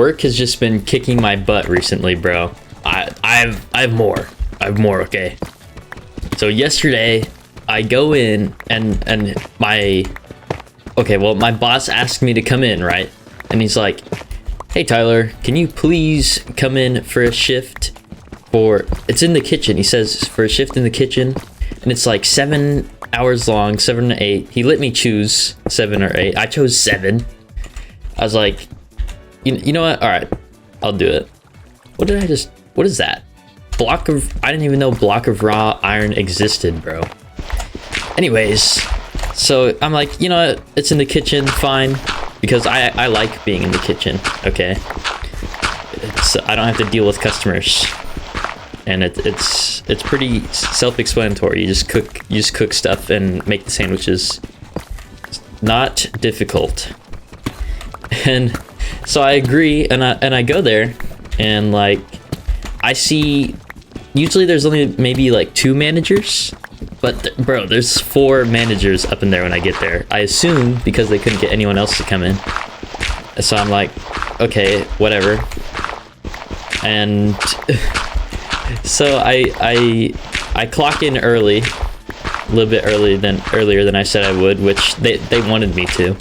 work has just been kicking my butt recently, bro. I have more. Okay. So yesterday, I go in and my boss asked me to come in, right? And he's like, "Hey Tyler, can you please come in for a shift it's in the kitchen." He says for a shift in the kitchen, and it's like 7 hours long, 7 to 8. He let me choose 7 or 8. I chose 7. I was like, you know what? All right, I'll do it. What is that? I didn't even know block of raw iron existed, bro. Anyways, so I'm like, you know what? It's in the kitchen, fine. Because I like being in the kitchen, okay? I don't have to deal with customers. And it's pretty self-explanatory. You just cook stuff and make the sandwiches. It's not difficult. And so I agree, and I go there, and like I see, usually there's only maybe like 2 managers, but bro, there's 4 managers up in there when I get there. I assume because they couldn't get anyone else to come in. So I'm like, okay, whatever. And so I clock in early, a little bit earlier than I said I would, which they wanted me to.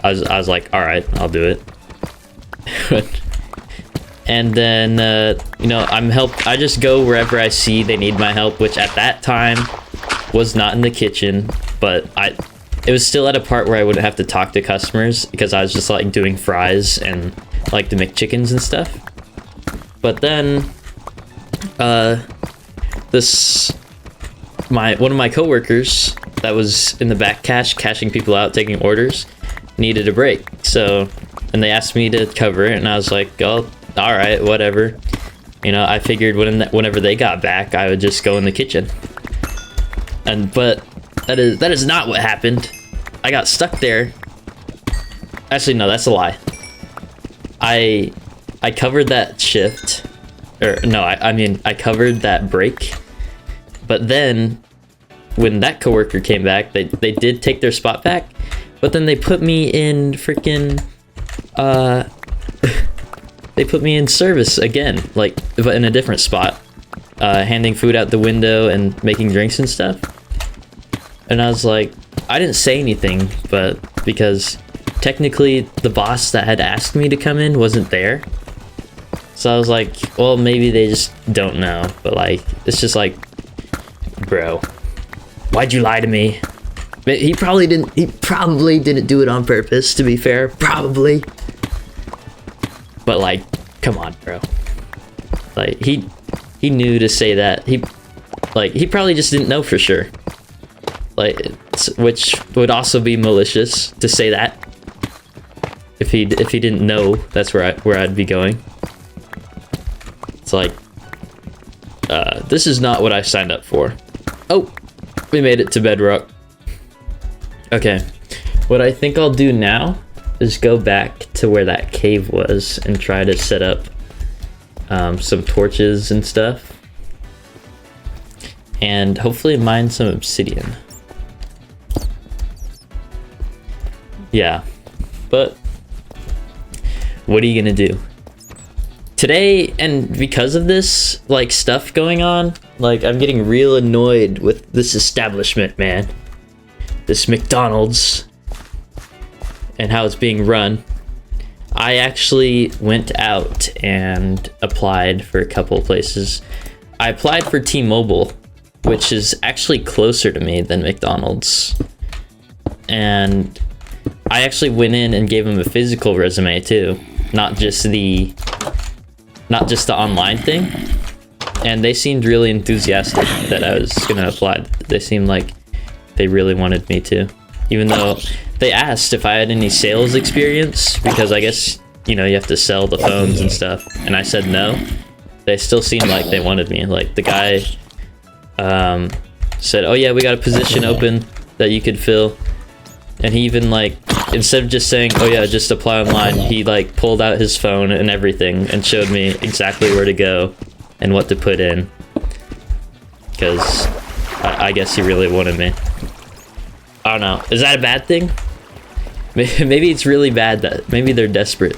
I was like, all right, I'll do it. And then I just go wherever I see they need my help, which at that time was not in the kitchen, but it was still at a part where I wouldn't have to talk to customers because I was just like doing fries and like the McChickens and stuff. But then one of my coworkers that was in the back cashing people out, taking orders, needed a break. So, and they asked me to cover it, and I was like, oh, all right, whatever. I figured whenever they got back, I would just go in the kitchen. But that is not what happened. I got stuck there. Actually, no, that's a lie. I covered that shift. I covered that break. But then, when that coworker came back, they did take their spot back. But then they put me in freaking, they put me in service again, like, but in a different spot, handing food out the window and making drinks and stuff. And I was like, I didn't say anything, but because technically the boss that had asked me to come in wasn't there. So I was like, well, maybe they just don't know, but like, it's just like, bro, why'd you lie to me? He probably didn't do it on purpose, to be fair. Probably. But like, come on, bro. Like, he knew to say that. He probably just didn't know for sure. Like, which would also be malicious to say that. If he didn't know that's where I'd be going. It's like, this is not what I signed up for. Oh, we made it to Bedrock. Okay, what I think I'll do now is go back to where that cave was and try to set up some torches and stuff. And hopefully mine some obsidian. Yeah, but what are you gonna do? Today, and because of this, like, stuff going on, like, I'm getting real annoyed with this establishment, man. This McDonald's and how it's being run. I actually went out and applied for a couple of places. I applied for T-Mobile, which is actually closer to me than McDonald's. And I actually went in and gave them a physical resume too, not just the online thing. And they seemed really enthusiastic that I was gonna apply. They seemed like they really wanted me to, even though they asked if I had any sales experience, because I guess, you have to sell the phones and stuff, and I said no. They still seemed like they wanted me. Like, the guy said, oh yeah, we got a position open that you could fill. And he even, like, instead of just saying, oh yeah, just apply online, he like pulled out his phone and everything and showed me exactly where to go and what to put in, because I guess he really wanted me. I don't know. Is that a bad thing? Maybe it's really bad that maybe they're desperate.